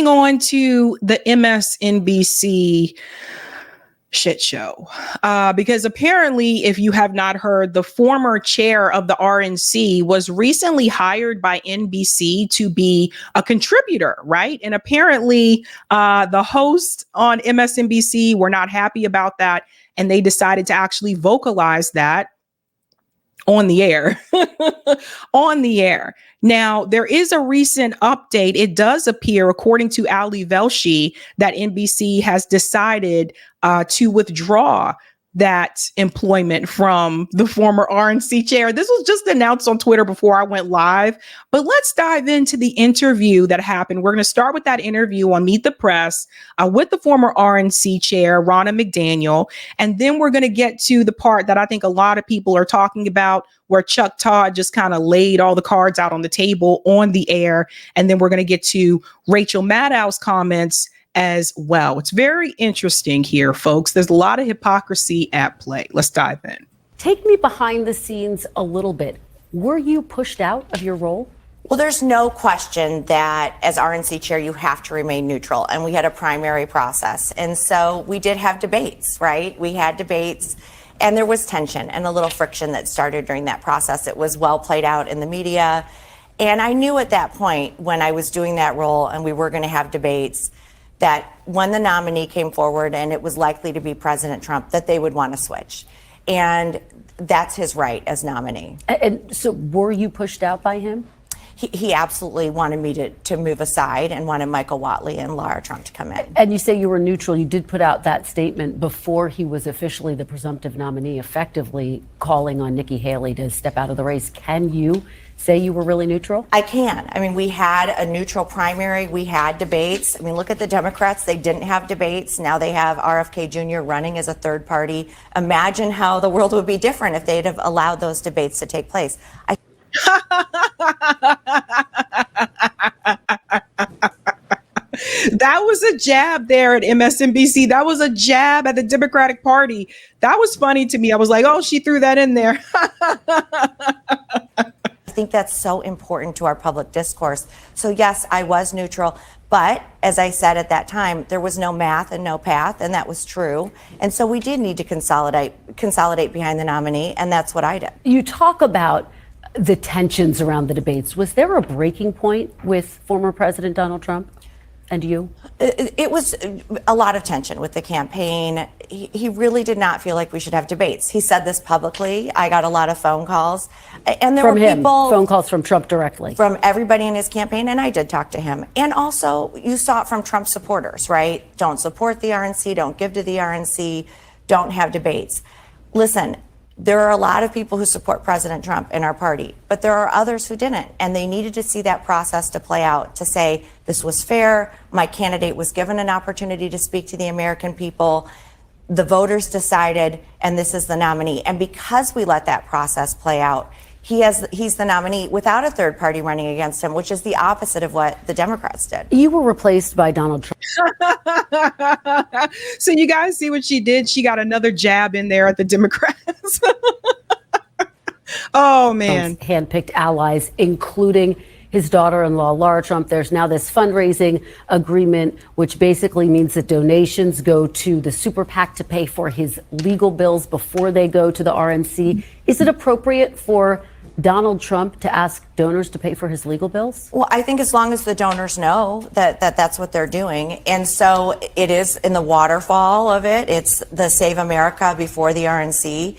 moving on to the MSNBC shit show, because apparently, if you have not heard, the former chair of the RNC was recently hired by NBC to be a contributor, right? And apparently the hosts on MSNBC were not happy about that, and they decided to actually vocalize that on the air. On the air. Now, there is a recent update. It does appear, according to Ali Velshi, that NBC has decided to withdraw that employment from the former RNC chair. This was just announced on Twitter before I went live. But let's dive into the interview that happened. We're going to start with that interview on Meet the Press with the former RNC chair, Ronna McDaniel. And then we're going to get to the part that I think a lot of people are talking about, where Chuck Todd just kind of laid all the cards out on the table on the air. And then we're going to get to Rachel Maddow's comments as well. It's very interesting here, folks. There's a lot of hypocrisy at play. Let's dive in. Take me behind the scenes a little bit. Were you pushed out of your role? Well, there's no question that as RNC chair, you have to remain neutral. And we had a primary process. And so we did have debates, right? We had debates. And there was tension and a little friction that started during that process. It was well played out in the media. And I knew at that point, when I was doing that role and we were going to have debates, that when the nominee came forward and it was likely to be President Trump, that they would want to switch. And that's his right as nominee. And so were you pushed out by him? He absolutely wanted me to move aside and wanted Michael Whatley and Lara Trump to come in. And you say you were neutral. You did put out that statement before he was officially the presumptive nominee, effectively calling on Nikki Haley to step out of the race. Can you say you were really neutral? I can. I mean, we had a neutral primary. We had debates. I mean, look at the Democrats. They didn't have debates. Now they have RFK Jr. running as a third party. Imagine how the world would be different if they'd have allowed those debates to take place. That was a jab there at MSNBC. That was a jab at the Democratic Party. That was funny to me. I was like, oh, she threw that in there. I think that's so important to our public discourse. So yes, I was neutral. But as I said at that time, there was no math and no path, and that was true. And so we did need to consolidate behind the nominee, and that's what I did. You talk about the tensions around the debates. Was there a breaking point with former President Donald Trump and you? It was a lot of tension with the campaign. He really did not feel like we should have debates. He said this publicly. I got a lot of phone calls. And there from were him, people. Phone calls from Trump directly. From everybody in his campaign, and I did talk to him. And also, you saw it from Trump supporters, right? Don't support the RNC, don't give to the RNC, don't have debates. Listen, there are a lot of people who support President Trump in our party, but there are others who didn't. And they needed to see that process to play out, to say, this was fair. My candidate was given an opportunity to speak to the American people. The voters decided, and this is the nominee. And because we let that process play out, he's the nominee without a third party running against him, which is the opposite of what the Democrats did. You were replaced by Donald Trump. So you guys see what she did? She got another jab in there at the Democrats. Oh, man. Handpicked allies, including his daughter-in-law, Lara Trump. There's now this fundraising agreement, which basically means that donations go to the super PAC to pay for his legal bills before they go to the RNC. Is it appropriate for Donald Trump to ask donors to pay for his legal bills? Well, I think as long as the donors know that that's what they're doing. And so it is in the waterfall of it. It's the Save America before the RNC.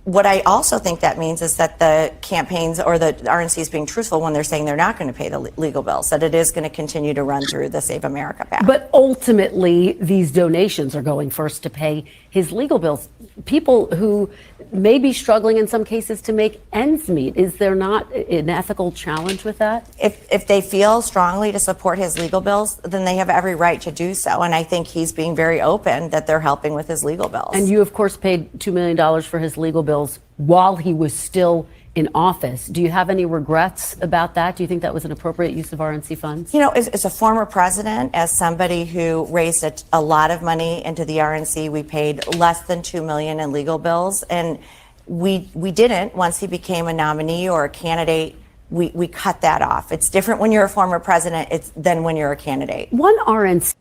What I also think that means is that the campaigns or the RNC is being truthful when they're saying they're not going to pay the legal bills, that it is going to continue to run through the Save America PAC. But ultimately, these donations are going first to pay his legal bills. People who may be struggling in some cases to make ends meet. Is there not an ethical challenge with that? If they feel strongly to support his legal bills, then they have every right to do so. And I think he's being very open that they're helping with his legal bills. And you, of course, paid $2 million for his legal bills while he was still in office. Do you have any regrets about that? Do you think that was an appropriate use of RNC funds? You know, as a former president, as somebody who raised a lot of money into the RNC, we paid less than $2 million in legal bills. And we didn't, once he became a nominee or a candidate we cut that off. It's different when you're a former president than when you're a candidate. One RNC.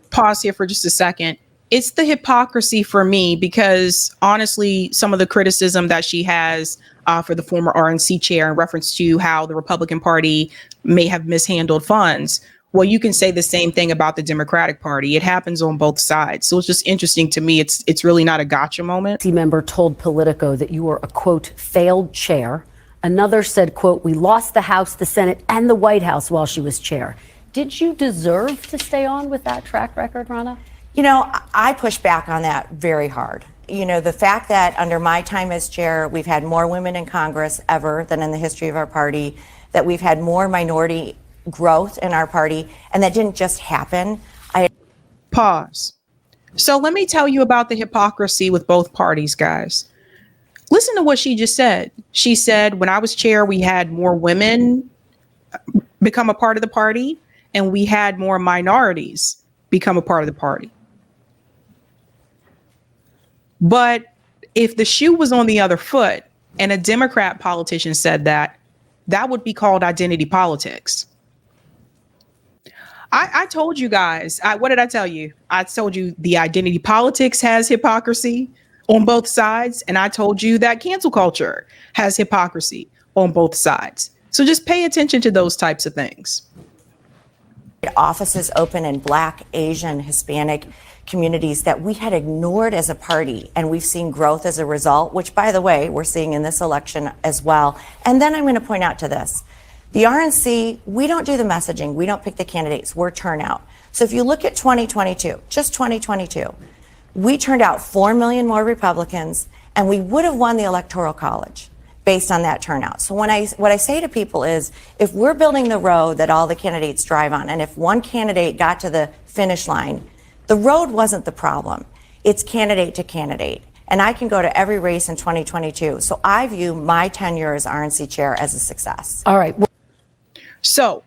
Pause here for just a second. It's the hypocrisy for me, because honestly, some of the criticism that she has for the former RNC chair in reference to how the Republican Party may have mishandled funds. Well, you can say the same thing about the Democratic Party. It happens on both sides. So it's just interesting to me. It's really not a gotcha moment. Member told Politico that you were a, quote, failed chair. Another said, quote, we lost the House, the Senate, and the White House while she was chair. Did you deserve to stay on with that track record, Ronna? You know, I push back on that very hard. You know, the fact that under my time as chair, we've had more women in Congress ever than in the history of our party, that we've had more minority growth in our party, and that didn't just happen. Pause. So let me tell you about the hypocrisy with both parties, guys. Listen to what she just said. She said, when I was chair, we had more women become a part of the party, and we had more minorities become a part of the party. But if the shoe was on the other foot and a Democrat politician said that, that would be called identity politics. I told you guys, what did I tell you? I told you the identity politics has hypocrisy on both sides. And I told you that cancel culture has hypocrisy on both sides. So just pay attention to those types of things. Offices open in Black, Asian, Hispanic communities that we had ignored as a party, and we've seen growth as a result, which, by the way, we're seeing in this election as well. And then I'm going to point out to this. The RNC, we don't do the messaging. We don't pick the candidates. We're turnout. So if you look at 2022, just 2022, we turned out 4 million more Republicans, and we would have won the Electoral College based on that turnout. So what I say to people is, if we're building the road that all the candidates drive on, and if one candidate got to the finish line, the road wasn't the problem. It's candidate to candidate. And I can go to every race in 2022. So I view my tenure as RNC chair as a success. All right. So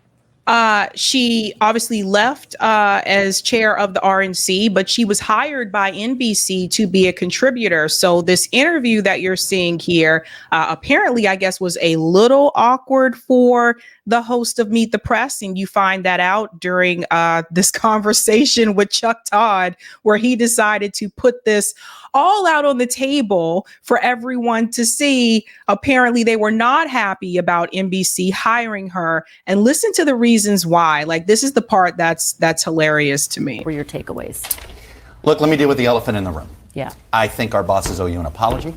she obviously left as chair of the RNC, but she was hired by NBC to be a contributor. So this interview that you're seeing here, apparently, I guess, was a little awkward for the host of Meet the Press. And you find that out during this conversation with Chuck Todd, where he decided to put this all out on the table for everyone to see. Apparently, they were not happy about NBC hiring her, and listen to the reasons why. Like, this is the part that's hilarious to me. What were your takeaways? Look, let me deal with the elephant in the room. Yeah. I think our bosses owe you an apology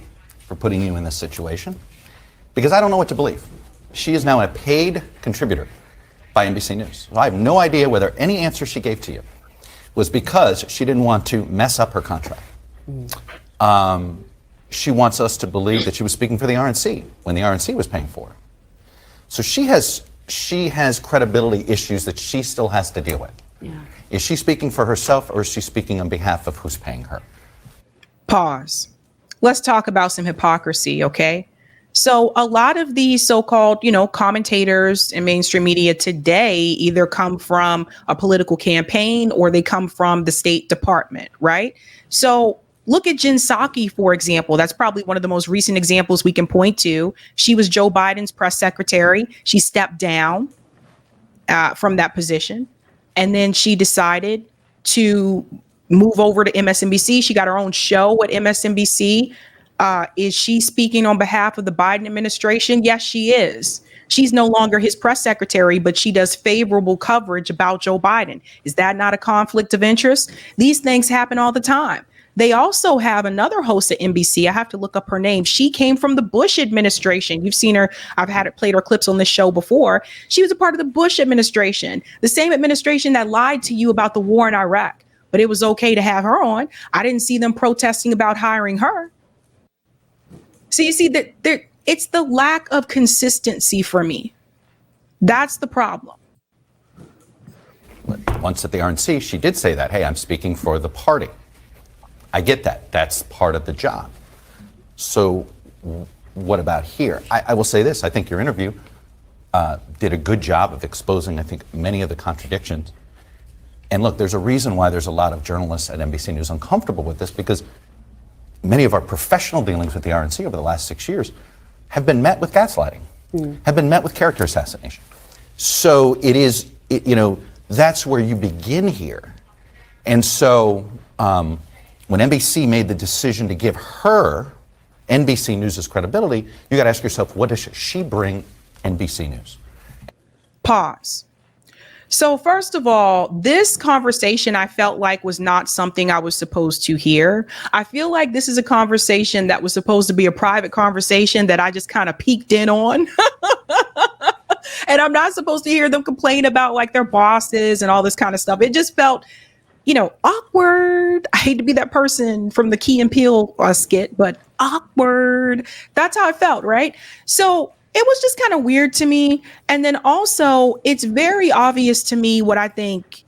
for putting you in this situation, because I don't know what to believe. She is now a paid contributor by NBC News. So I have no idea whether any answer she gave to you was because she didn't want to mess up her contract. She wants us to believe that she was speaking for the RNC when the RNC was paying for her. So she has credibility issues that she still has to deal with. Yeah. Is she speaking for herself, or is she speaking on behalf of who's paying her? Pause. Let's talk about some hypocrisy, okay? So a lot of these so-called, commentators in mainstream media today either come from a political campaign or they come from the State Department, right? So look at Jen Psaki, for example. That's probably one of the most recent examples we can point to. She was Joe Biden's press secretary. She stepped down from that position, and then she decided to move over to MSNBC. She got her own show at MSNBC. Is she speaking on behalf of the Biden administration? Yes, she is. She's no longer his press secretary, but she does favorable coverage about Joe Biden. Is that not a conflict of interest? These things happen all the time. They also have another host at NBC. I have to look up her name. She came from the Bush administration. You've seen her. I've played her clips on this show before. She was a part of the Bush administration, the same administration that lied to you about the war in Iraq. But it was okay to have her on. I didn't see them protesting about hiring her. So you see that it's the lack of consistency for me. That's the problem. Once at the RNC, she did say that, hey, I'm speaking for the party. I get that. That's part of the job. So what about here? I will say this. I think your interview did a good job of exposing, I think, many of the contradictions. And look, there's a reason why there's a lot of journalists at NBC News uncomfortable with this, because many of our professional dealings with the RNC over the last 6 years have been met with gaslighting. have been met with character assassination. So it is, that's where you begin here. And so when NBC made the decision to give her NBC News' credibility, you got to ask yourself, what does she bring NBC News? Pause. So first of all, this conversation I felt like was not something I was supposed to hear. I feel like this is a conversation that was supposed to be a private conversation that I just kind of peeked in on. And I'm not supposed to hear them complain about like their bosses and all this kind of stuff. It just felt, awkward. I hate to be that person from the Key and Peele skit, but awkward. That's how I felt, right? So it was just kind of weird to me. And then also, it's very obvious to me what I think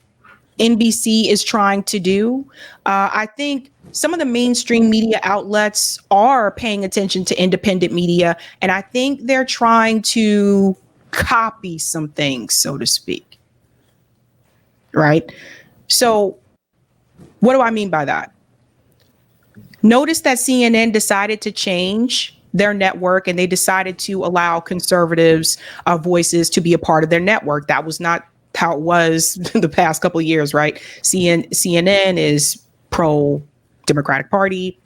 NBC is trying to do. I think some of the mainstream media outlets are paying attention to independent media, and I think they're trying to copy some things, so to speak. Right? So what do I mean by that? Notice that CNN decided to change their network, and they decided to allow conservatives' voices to be a part of their network. That was not how it was the past couple of years, right? CNN is pro-Democratic Party,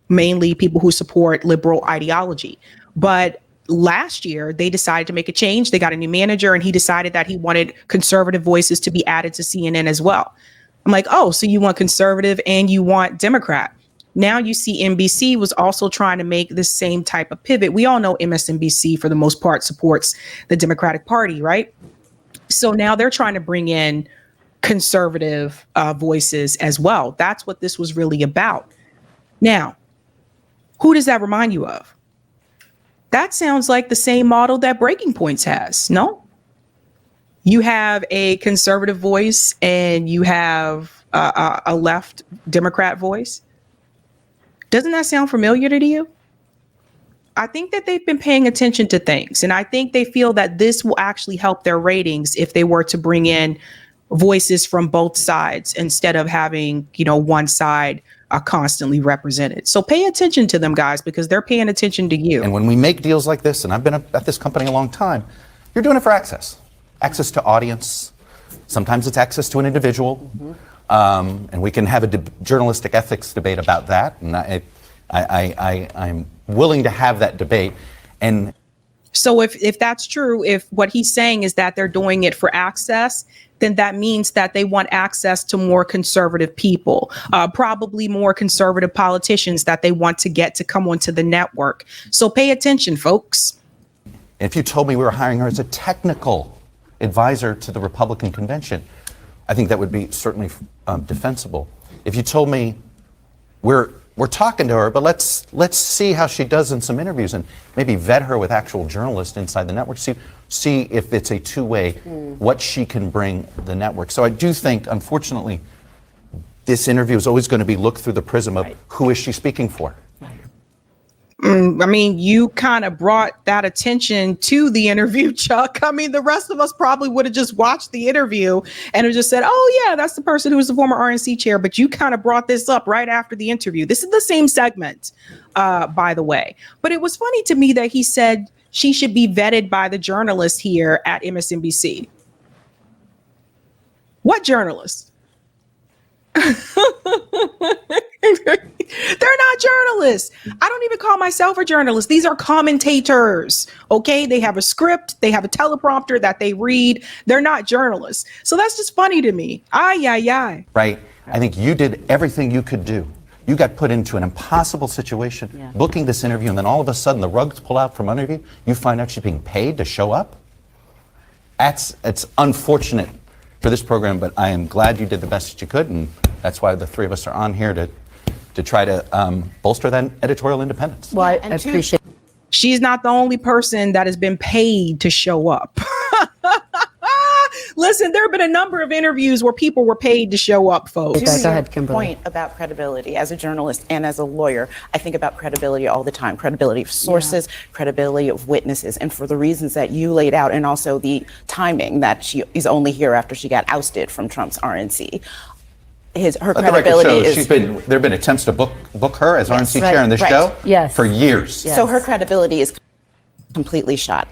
mainly people who support liberal ideology. But last year, they decided to make a change. They got a new manager, and he decided that he wanted conservative voices to be added to CNN as well. I'm like, oh, so you want conservative and you want Democrat. Now you see NBC was also trying to make the same type of pivot. We all know MSNBC, for the most part, supports the Democratic Party, right? So now they're trying to bring in conservative voices as well. That's what this was really about. Now, who does that remind you of? That sounds like the same model that Breaking Points has, no? You have a conservative voice and you have a left Democrat voice. Doesn't that sound familiar to you? I think that they've been paying attention to things, and I think they feel that this will actually help their ratings if they were to bring in voices from both sides instead of having, one side constantly represented. So pay attention to them, guys, because they're paying attention to you. And when we make deals like this, and I've been at this company a long time, you're doing it for access to audience. Sometimes it's access to an individual. And we can have a journalistic ethics debate about that. And I'm willing to have that debate. And so if that's true, if what he's saying is that they're doing it for access, then that means that they want access to more conservative people, probably more conservative politicians that they want to get to come onto the network. So pay attention, folks. If you told me we were hiring her as a technical advisor to the Republican convention, I think that would be certainly defensible. If you told me we're talking to her, but let's see how she does in some interviews and maybe vet her with actual journalists inside the network, see if it's a two-way, what she can bring the network. So I do think, unfortunately, this interview is always going to be looked through the prism of who is she speaking for? I mean, you kind of brought that attention to the interview, Chuck. I mean, the rest of us probably would have just watched the interview and have just said, oh, yeah, that's the person who was the former RNC chair. But you kind of brought this up right after the interview. This is the same segment, by the way. But it was funny to me that he said she should be vetted by the journalists here at MSNBC. What journalists? They're not journalists. I don't even call myself a journalist. These are commentators. Okay. They have a script. They have a teleprompter that they read. They're not journalists. So that's just funny to me. Aye. Right. I think you did everything you could do. You got put into an impossible situation, booking this interview, and then all of a sudden the rugs pull out from under you. You find out she's being paid to show up. It's unfortunate for this program, but I am glad you did the best that you could, and that's why the three of us are on here to try to bolster that editorial independence. Well, I appreciate. She's not the only person that has been paid to show up. Listen, there have been a number of interviews where people were paid to show up, folks. Go ahead, Kimberly. Point about credibility. As a journalist and as a lawyer, I think about credibility all the time. Credibility of sources, credibility of witnesses, and for the reasons that you laid out, and also the timing that she is only here after she got ousted from Trump's RNC. Her credibility is. There have been attempts to book her as RNC chair on this show Yes. for years. Yes. So her credibility is. completely shot.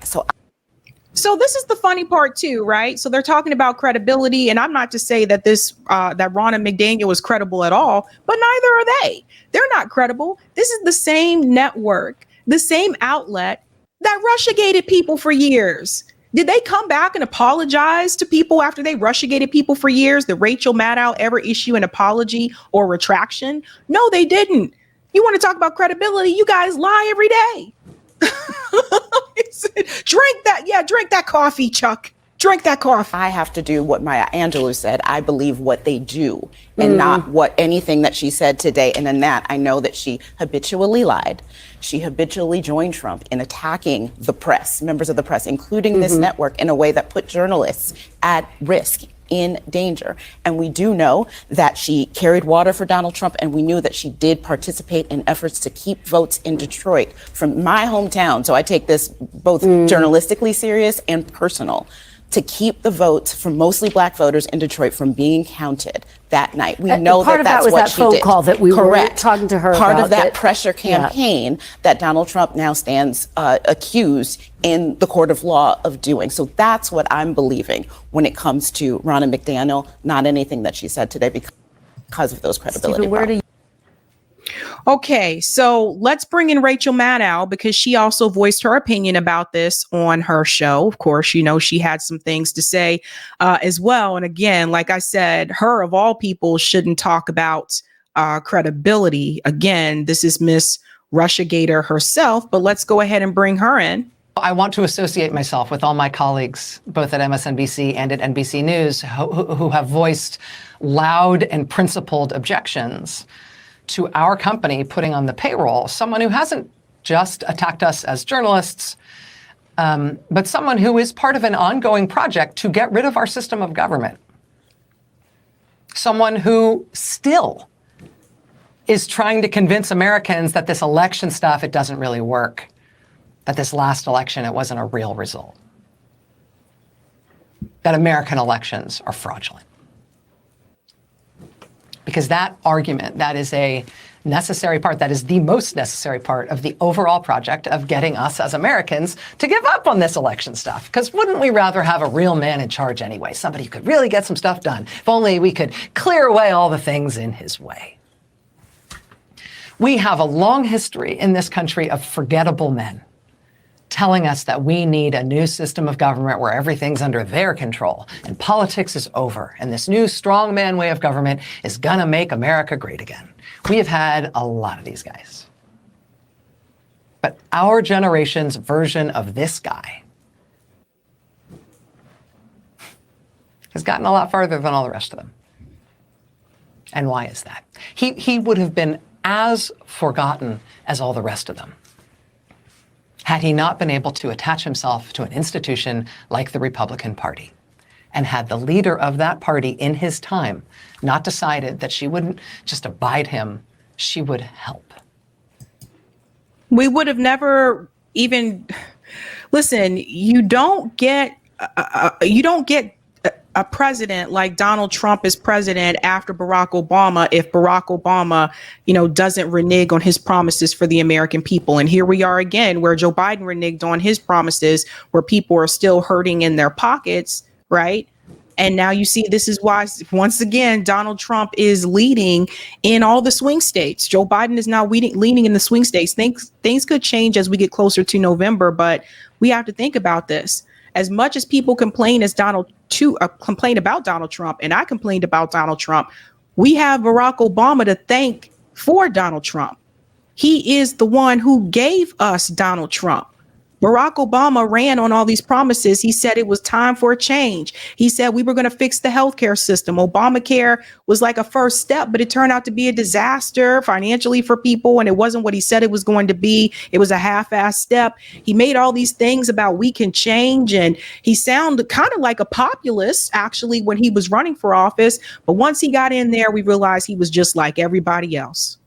So this is the funny part too, right? So they're talking about credibility, and I'm not to say that that Ronna McDaniel is credible at all, but neither are they. They're not credible. This is the same network, the same outlet that Russiagated people for years. Did they come back and apologize to people after they Russiagated people for years? Did Rachel Maddow ever issue an apology or retraction? No, they didn't. You want to talk about credibility? You guys lie every day. Drink that. Yeah, drink that coffee, Chuck. Drink that coffee. I have to do what Maya Angelou said. I believe what they do and not what anything that she said today. And in that, I know that she habitually lied. She habitually joined Trump in attacking the press, members of the press, including this network, in a way that put journalists at risk, in danger. And we do know that she carried water for Donald Trump, and we knew that she did participate in efforts to keep votes in Detroit, from my hometown. So I take this both journalistically serious and personal, to keep the votes from mostly black voters in Detroit from being counted that night. We know part of that that's was what that she phone did. call that we Correct. were talking to her Part about of that pressure campaign that Donald Trump now stands accused in the court of law of doing. So that's what I'm believing when it comes to Ronna McDaniel, not anything that she said today, because of those credibility Stephen, where do problems. Okay, so let's bring in Rachel Maddow, because she also voiced her opinion about this on her show. Of course, you know, she had some things to say as well. And again, like I said, her of all people shouldn't talk about credibility. Again, this is Miss Russiagator herself, but let's go ahead and bring her in. I want to associate myself with all my colleagues, both at MSNBC and at NBC News, who have voiced loud and principled objections to our company putting on the payroll someone who hasn't just attacked us as journalists, but someone who is part of an ongoing project to get rid of our system of government. Someone who still is trying to convince Americans that this election stuff, it doesn't really work, that this last election, it wasn't a real result, that American elections are fraudulent. Because that argument, that is a necessary part, that is the most necessary part of the overall project of getting us as Americans to give up on this election stuff. Because wouldn't we rather have a real man in charge anyway? Somebody who could really get some stuff done. If only we could clear away all the things in his way. We have a long history in this country of forgettable men telling us that we need a new system of government where everything's under their control and politics is over and this new strongman way of government is gonna make America great again. We have had a lot of these guys. But our generation's version of this guy has gotten a lot farther than all the rest of them. And why is that? He would have been as forgotten as all the rest of them had he not been able to attach himself to an institution like the Republican Party, and had the leader of that party in his time not decided that she wouldn't just abide him, she would help. We would have never even, listen, you don't get a president like Donald Trump as president after Barack Obama if Barack Obama, doesn't renege on his promises for the American people. And here we are again, where Joe Biden reneged on his promises, where people are still hurting in their pockets, right? And now you see, this is why, once again, Donald Trump is leading in all the swing states. Joe Biden is now leading in the swing states. Things could change as we get closer to November, but we have to think about this. As much as people complain about Donald Trump, and I complained about Donald Trump, we have Barack Obama to thank for Donald Trump. He is the one who gave us Donald Trump. Barack Obama ran on all these promises. He said it was time for a change. He said we were going to fix the healthcare system. Obamacare was like a first step, but it turned out to be a disaster financially for people. And it wasn't what he said it was going to be. It was a half-assed step. He made all these things about we can change. And he sounded kind of like a populist, actually, when he was running for office. But once he got in there, we realized he was just like everybody else.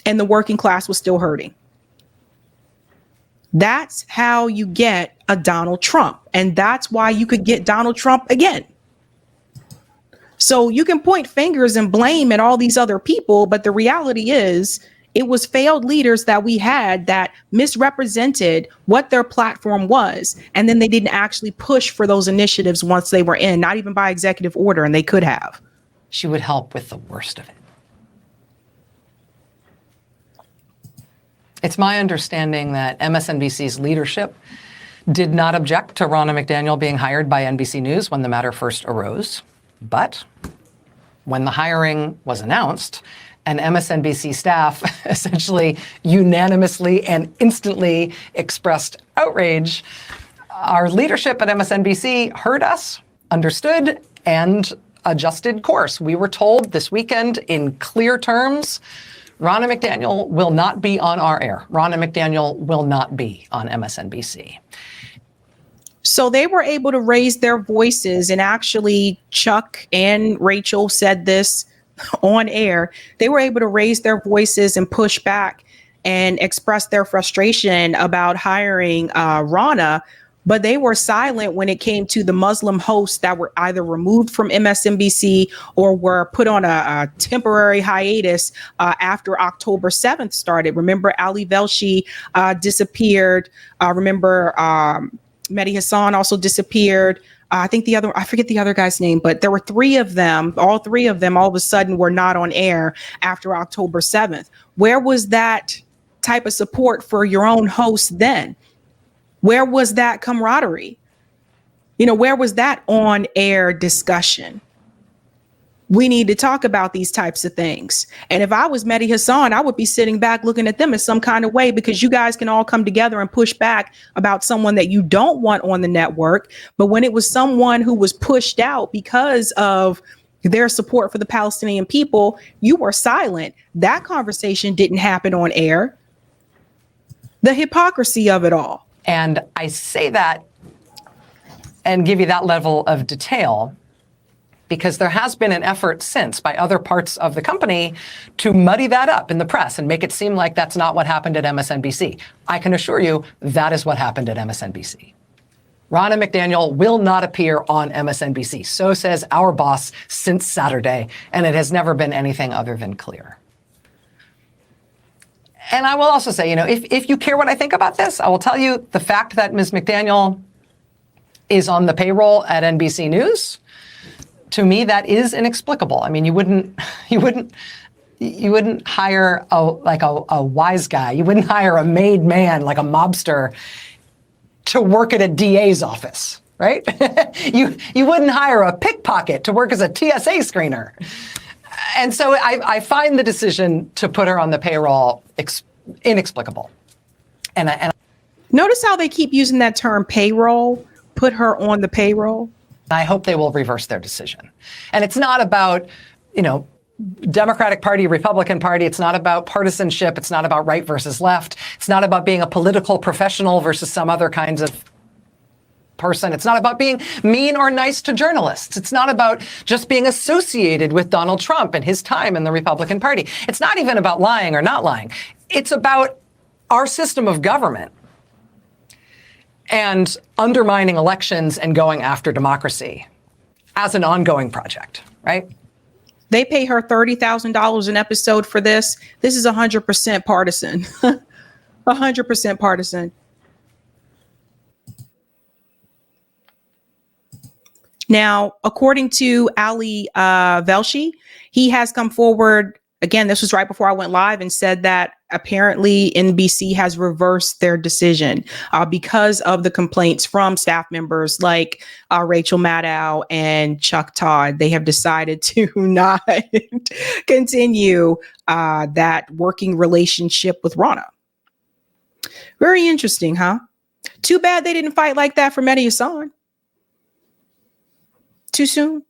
And the working class was still hurting. That's how you get a Donald Trump. And that's why you could get Donald Trump again. So you can point fingers and blame at all these other people. But the reality is It was failed leaders that we had that misrepresented what their platform was. And then they didn't actually push for those initiatives once they were in, not even by executive order, and they could have. She would help with the worst of it. It's my understanding that MSNBC's leadership did not object to Ronna McDaniel being hired by NBC News when the matter first arose. But when the hiring was announced, and MSNBC staff essentially unanimously and instantly expressed outrage, our leadership at MSNBC heard us, understood, and adjusted course. We were told this weekend in clear terms, Ronna McDaniel will not be on our air. Ronna McDaniel will not be on MSNBC. So they were able to raise their voices, and actually Chuck and Rachel said this on air. They were able to raise their voices and push back and express their frustration about hiring Ronna, but they were silent when it came to the Muslim hosts that were either removed from MSNBC or were put on a temporary hiatus after October 7th started. Remember, Ali Velshi disappeared. Remember, Mehdi Hassan also disappeared. I think I forget the other guy's name, but there were three of them. All three of them all of a sudden were not on air after October 7th. Where was that type of support for your own host then? Where was that camaraderie? Where was that on air discussion? We need to talk about these types of things. And if I was Mehdi Hassan, I would be sitting back looking at them in some kind of way, because you guys can all come together and push back about someone that you don't want on the network. But when it was someone who was pushed out because of their support for the Palestinian people, you were silent. That conversation didn't happen on air. The hypocrisy of it all. And I say that and give you that level of detail because there has been an effort since by other parts of the company to muddy that up in the press and make it seem like that's not what happened at MSNBC. I can assure you that is what happened at MSNBC. Ronna McDaniel will not appear on MSNBC. So says our boss since Saturday, and it has never been anything other than clear. And I will also say, if you care what I think about this, I will tell you the fact that Ms. McDaniel is on the payroll at NBC News, to me, that is inexplicable. I mean, you wouldn't hire a wise guy. You wouldn't hire a made man like a mobster to work at a DA's office, right? You wouldn't hire a pickpocket to work as a TSA screener. And so I find the decision to put her on the payroll inexplicable. And notice how they keep using that term payroll, put her on the payroll. I hope they will reverse their decision. And it's not about, Democratic Party, Republican Party. It's not about partisanship. It's not about right versus left. It's not about being a political professional versus some other kinds of person. It's not about being mean or nice to journalists. It's not about just being associated with Donald Trump and his time in the Republican Party. It's not even about lying or not lying. It's about our system of government and undermining elections and going after democracy as an ongoing project, right? They pay her $30,000 an episode for this. This is 100% partisan. 100% partisan. Now, according to Ali Velshi, he has come forward. Again, this was right before I went live, and said that apparently NBC has reversed their decision because of the complaints from staff members like Rachel Maddow and Chuck Todd. They have decided to not continue that working relationship with Ronna. Very interesting, huh? Too bad they didn't fight like that for Mehdi Hassan. Too soon.